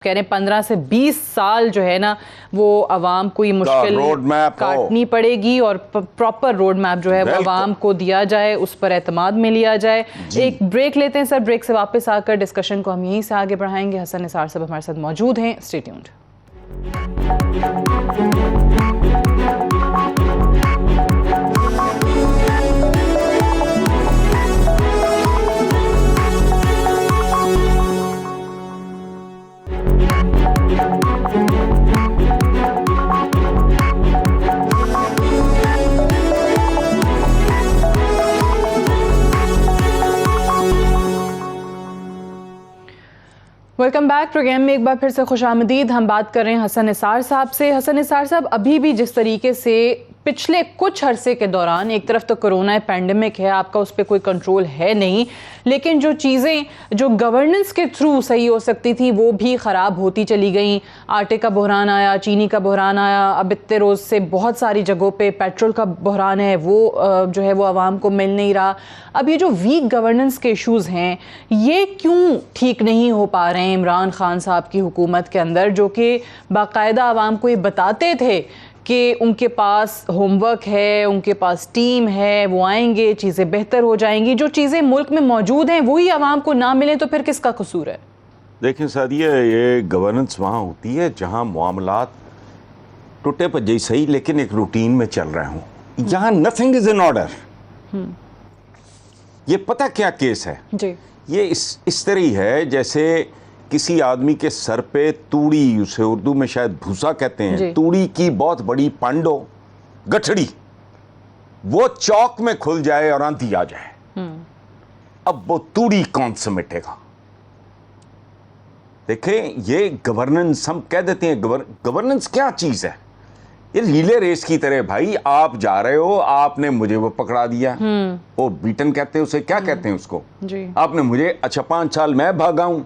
कह रहे हैं 15 से 20 साल जो है ना वो अवाम को ये मुश्किल रोड मैप काटनी पड़ेगी और प्रॉपर रोड मैप जो है वो अवाम को दिया जाए, उस पर एतमाद में लिया जाए। एक ब्रेक लेते हैं सर, ब्रेक से वापस आकर डिस्कशन को हम यहीं से आगे बढ़ाएंगे। हसन निसार साहब हमारे साथ मौजूद हैं, stay tuned. Welcome back. Program में एक बार फिर से खुशामदीद। हम बात कर रहे हैं हसन निसार साहब से। हसन निसार साहब, अभी भी जिस तरीके से पिछले कुछ अरसे के दौरान, एक तरफ तो कोरोना पैंडमिक है, आपका उस पर कोई कंट्रोल है नहीं, लेकिन जो चीज़ें जो गवर्नेंस के थ्रू सही हो सकती थी वो भी ख़राब होती चली गई। आटे का बहरान आया, चीनी का बहरान आया, अब इतने रोज़ से बहुत सारी जगहों पे पेट्रोल का बहरान है, वो जो है वो आवाम को मिल नहीं रहा। अब ये जो वीक गवर्नेंस के इश्यूज़ हैं, ये क्यों ठीक नहीं हो पा रहे हैं इमरान खान साहब की हुकूमत के अंदर, जो कि बाकायदा आवाम को ये बताते थे कि उनके पास होमवर्क है, उनके पास टीम है, वो आएंगे, चीज़ें बेहतर हो जाएंगी। जो चीज़ें मुल्क में मौजूद हैं वही आवाम को ना मिलें तो फिर किसका कसूर है? देखिए सादिया, ये गवर्नेंस वहाँ होती है जहाँ मामलात टूटे पजे सही लेकिन एक रूटीन में चल रहे हों। यहाँ नथिंग इज इन ऑर्डर। ये पता क्या केस है जी? ये इस तरह ही है जैसे किसी आदमी के सर पे तूड़ी, उसे उर्दू में शायद भूसा कहते हैं, तूड़ी की बहुत बड़ी पांडो गठड़ी, वो चौक में खुल जाए और आंधी आ जाए, अब वो तूड़ी कौन समेटेगा? देखें, ये गवर्नेंस हम कह देते हैं, गवर्नेंस क्या चीज है? ये लीले रेस की तरह। भाई, आप जा रहे हो, आपने मुझे वो पकड़ा दिया, वो बीटन कहते हैं उसे, क्या कहते हैं उसको जी। आपने मुझे, अच्छा 5 साल मैं भागा हूं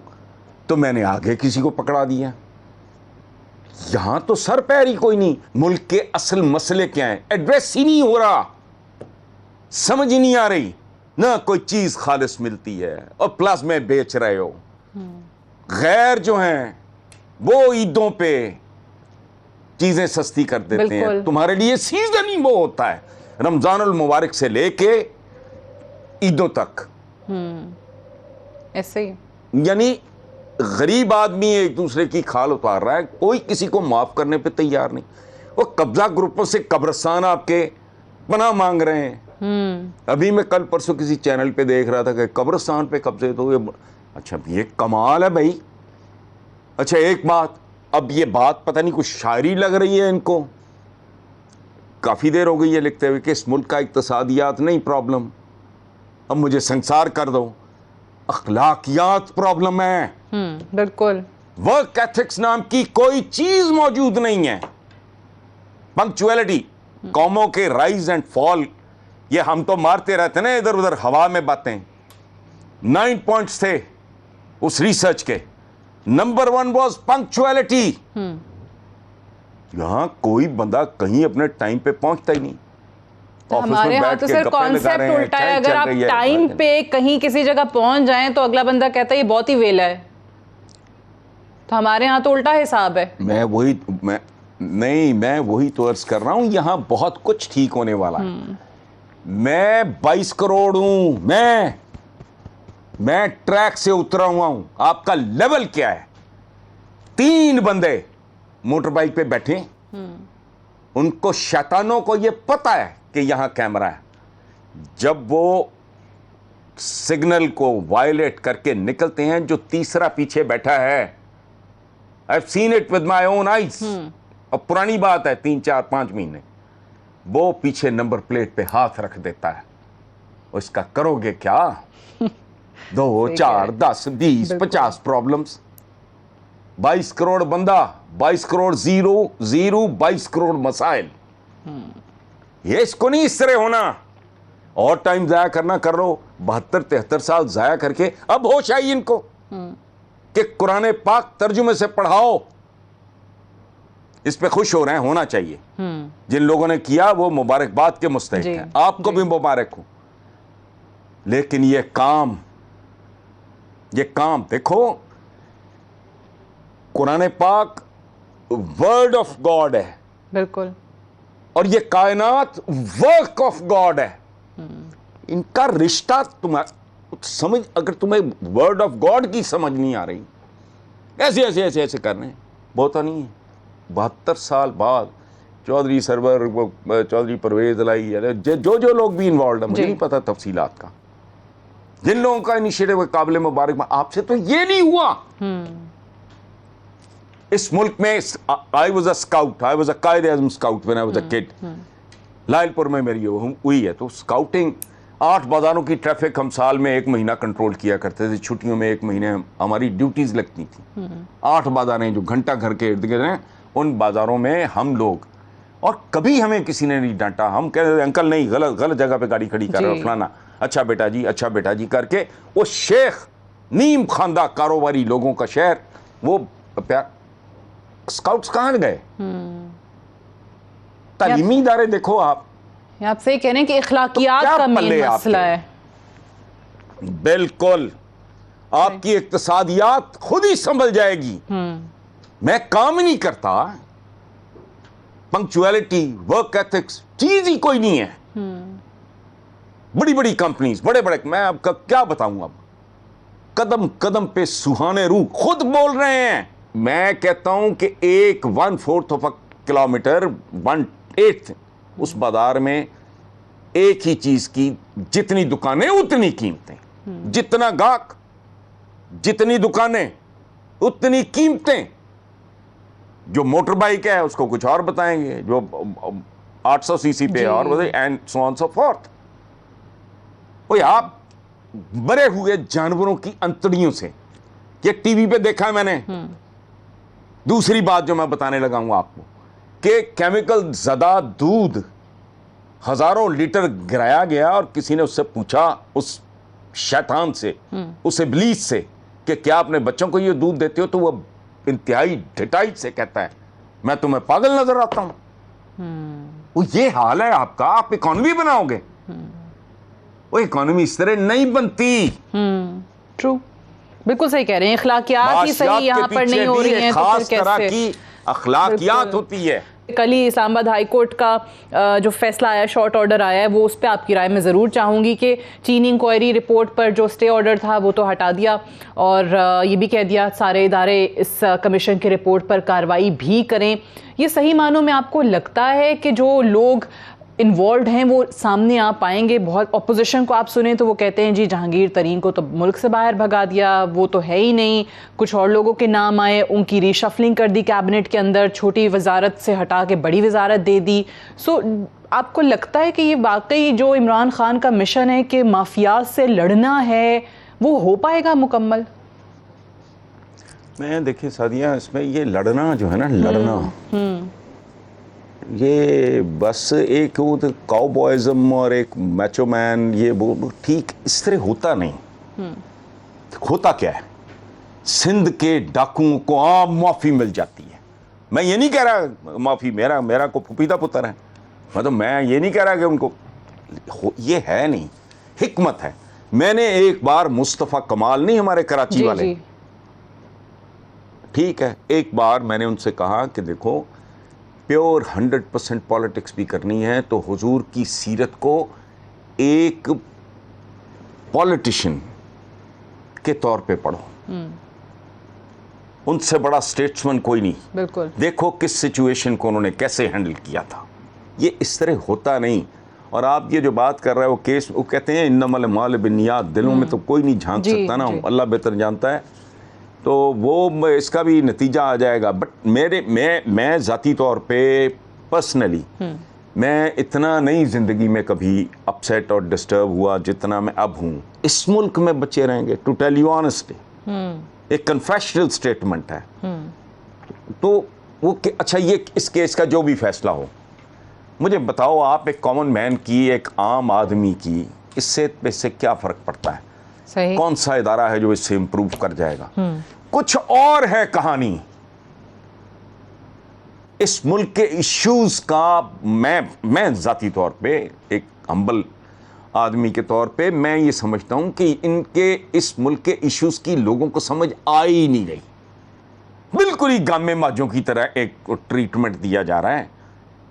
तो मैंने आगे किसी को पकड़ा दिया। यहां तो सर पैर ही कोई नहीं। मुल्क के असल मसले क्या हैं, एड्रेस ही नहीं हो रहा, समझ ही नहीं आ रही। ना कोई चीज खालिस मिलती है और प्लस में बेच रहे हो। गैर जो हैं वो ईदों पे चीजें सस्ती कर देते हैं। तुम्हारे लिए सीजन ही वो होता है, रमजानुल मुबारक से लेके ईदों तक। ऐसे ही यानी गरीब आदमी एक दूसरे की खाल उतार रहा है, कोई किसी को माफ करने पे तैयार नहीं। वो कब्जा ग्रुपों से कब्रिस्तान आपके पनाह मांग रहे हैं। अभी मैं कल परसों किसी चैनल पे देख रहा था कि कब्रिस्तान पे कब्जे तो ये, अच्छा ये कमाल है भाई। अच्छा एक बात, अब ये बात पता नहीं कुछ शायरी लग रही है इनको, काफी देर हो गई है लिखते हुए कि इस मुल्क का इक्तसादियात नहीं प्रॉब्लम, अब मुझे संसार कर दो, अखलाकियात प्रॉब्लम है। बिल्कुल। वर्क एथिक्स नाम की कोई चीज मौजूद नहीं है। पंक्चुअलिटी, कौमों के राइज एंड फॉल, ये हम तो मारते रहते ना इधर उधर हवा में बातें। 9 पॉइंट्स थे उस रिसर्च के, नंबर 1 वाज पंक्चुअलिटी। यहां कोई बंदा कहीं अपने टाइम पे पहुंचता ही नहीं। हमारे यहाँ तो सर कॉन्सेप्ट उल्टा है, अगर आप टाइम पे कहीं किसी जगह पहुंच जाएं तो अगला बंदा कहता है ये बहुत ही वेला है। तो हमारे यहाँ तो उल्टा हिसाब है। मैं वही तो अर्ज कर रहा हूं, यहाँ बहुत कुछ ठीक होने वाला है। मैं 22 करोड़ हूं, मैं ट्रैक से उतरा हुआ हूं। आपका लेवल क्या है? 3 बंदे मोटर बाइक पे बैठे, उनको शैतानों को ये पता है कि यहां कैमरा है। जब वो सिग्नल को वायलेट करके निकलते हैं, जो तीसरा पीछे बैठा है, I've seen it with my own eyes, और पुरानी बात है 3, 4, 5 महीने, वो पीछे नंबर प्लेट पे हाथ रख देता है। उसका करोगे क्या? 2, 4, 10, 20, 50 प्रॉब्लम्स। 22 करोड़ बंदा, 22 करोड़ जीरो, 22 करोड़ मसाइल। ये इसको नहीं इस तरह होना। और टाइम जाया करना कर लो, 72-73 साल जाया करके अब होश आई इनको कि कुरान पाक तर्जुमे से पढ़ाओ। इस पे खुश हो रहे हैं, होना चाहिए। जिन लोगों ने किया वो मुबारकबाद के मुस्तहिक हैं, आपको भी मुबारक हो। लेकिन ये काम देखो, कुरान पाक वर्ड ऑफ गॉड है, बिल्कुल, और ये कायनात वर्क ऑफ गॉड है। इनका रिश्ता तुम्हारा समझ, अगर तुम्हें वर्ड ऑफ गॉड की समझ नहीं आ रही, ऐसे ऐसे ऐसे ऐसे करने बहुत नहीं है। 72 साल बाद चौधरी सरवर, चौधरी परवेज लाई, जो जो लोग भी इन्वॉल्व है, मुझे नहीं पता तफसीलात का, जिन लोगों का इनिशिएटिव है, काबिल मुबारक। आपसे तो ये नहीं हुआ। इस मुल्क में I was a scout, I was a Quaid e Azam scout when I was a kid. Lyallpur में मेरी हुई है, तो स्काउटिंग 8 बाजारों की ट्रैफिक हम साल में 1 महीना कंट्रोल किया करते थे। छुट्टियों में 1 महीने हमारी ड्यूटीज लगती थी। 8 बाजारें जो घंटा घर के इर्द गिर्द हैं, उन बाजारों में हम लोग, और कभी हमें किसी ने नहीं डांटा। हम कहते अंकल नहीं, गलत गलत जगह पे गाड़ी खड़ी कर रहे हो फलाना, अच्छा बेटा जी, अच्छा बेटा जी करके, वो शेख नीम खानदा कारोबारी लोगों का शहर, वो प्यार। स्काउट्स कहाँ गए? तालीमी इदारे देखो आप सही कह रहे हैं कि इखलाकियात का मेन मसला है। बिल्कुल, आपकी इक्तिसादियात खुद ही संभल जाएगी। मैं काम ही नहीं करता, पंक्चुअलिटी, वर्क एथिक्स चीज ही कोई नहीं है। बड़ी बड़ी कंपनीज, बड़े बड़े, मैं आपका क्या बताऊं, अब कदम कदम पे सुहाने रूह खुद बोल रहे हैं। मैं कहता हूं कि 1/4 ऑफ अ किलोमीटर, 1/8 उस बाजार में एक ही चीज की जितनी दुकानें उतनी कीमतें, जितना गाहक जितनी दुकानें उतनी कीमतें। जो मोटर बाइक है उसको कुछ और बताएंगे, जो 800 सीसी पे और बताए, and so on so fourth. ओए, आप मरे हुए जानवरों की अंतड़ियों से, ये टीवी पे देखा है मैंने। दूसरी बात जो मैं बताने लगा हूं आपको, कि केमिकल ज़दा दूध हजारों लीटर गिराया गया, और किसी ने उससे पूछा, उस शैतान से, उस इब्लीस से, कि क्या अपने बच्चों को ये दूध देते हो? तो वो इंतहाई ढिठाई से कहता है, मैं तुम्हें पागल नजर आता हूं। वो ये हाल है आपका, आप इकोनॉमी बनाओगे? वो इकोनॉमी इस तरह नहीं बनती। ट्रू, बिल्कुल सही कह रहे हैं। इखलाकियात ही सही यहाँ पर नहीं हो रही हैं, तो खास फिर तरह कैसे? की अखलाकियात होती है। कल ही इस्लामाबाद हाई कोर्ट का जो फैसला आया, शॉर्ट ऑर्डर आया है, वो उस पर आपकी राय मैं ज़रूर चाहूँगी कि चीनी इंक्वायरी रिपोर्ट पर जो स्टे ऑर्डर था वो तो हटा दिया, और ये भी कह दिया सारे इदारे इस कमीशन की रिपोर्ट पर कार्रवाई भी करें। ये सही मानों में आपको लगता है कि जो लोग इन्वॉल्व हैं वो सामने आ पाएंगे? बहुत अपोजिशन को आप सुने तो वो कहते हैं जी जहांगीर तरीन को तो मुल्क से बाहर भगा दिया, वो तो है ही नहीं। कुछ और लोगों के नाम आए, उनकी रीशफलिंग कर दी कैबिनेट के अंदर, छोटी वजारत से हटा के बड़ी वजारत दे दी। सो आपको लगता है कि ये वाकई जो इमरान खान का मिशन है कि माफिया से लड़ना है, वो हो पाएगा मुकम्मल? मैं देखिए सादिया, इसमें ये लड़ना जो है ना, लड़ना ये बस एक वो काउबॉयज़म और एक मैचो मैन, ये वो ठीक इस तरह होता नहीं। होता क्या है, सिंध के डाकुओं को आम माफ़ी मिल जाती है। मैं ये नहीं कह रहा माफ़ी, मेरा को फुपीदा पुत्र है, मतलब मैं ये नहीं कह रहा कि उनको, ये है नहीं, हिकमत है। मैंने एक बार मुस्तफ़ा कमाल, नहीं हमारे कराची वाले, ठीक है, एक बार मैंने उनसे कहा कि देखो, प्योर 100% पॉलिटिक्स भी करनी है तो हुजूर की सीरत को एक पॉलिटिशियन के तौर पे पढ़ो। उनसे बड़ा स्टेट्समैन कोई नहीं। बिल्कुल, देखो किस सिचुएशन को उन्होंने कैसे हैंडल किया था। ये इस तरह होता नहीं। और आप ये जो बात कर रहे हो केस, वो कहते हैं इन्नमल माल बिन्नियात, दिलों में तो कोई नहीं झांक सकता ना, अल्लाह बेहतर जानता है। तो वो इसका भी नतीजा आ जाएगा। बट मैं ज़ाती तौर पे पर्सनली मैं इतना नहीं ज़िंदगी में कभी अपसेट और डिस्टर्ब हुआ जितना मैं अब हूँ। इस मुल्क में बचे रहेंगे, टू टेल यू ऑनेस्टली, एक कन्फेशनल स्टेटमेंट है। तो वो अच्छा, ये इस केस का जो भी फैसला हो, मुझे बताओ आप, एक कॉमन मैन की, एक आम आदमी की, इससे क्या फ़र्क पड़ता है? सही। कौन सा इदारा है जो इससे इंप्रूव कर जाएगा? कुछ और है कहानी। इस मुल्क के इश्यूज का मैं जाती तौर पे, एक हम्बल आदमी के तौर पे, मैं ये समझता हूं कि इनके इस मुल्क के इश्यूज की लोगों को समझ आ ही नहीं रही, बिल्कुल ही गामे माजों की तरह एक ट्रीटमेंट दिया जा रहा है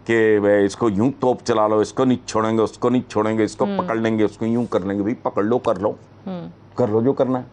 कि भाई इसको यूं तोप चला लो, इसको नहीं छोड़ेंगे, उसको नहीं छोड़ेंगे, इसको पकड़ लेंगे, उसको यूं कर लेंगे। भाई पकड़ लो, कर लो, कर लो जो करना है।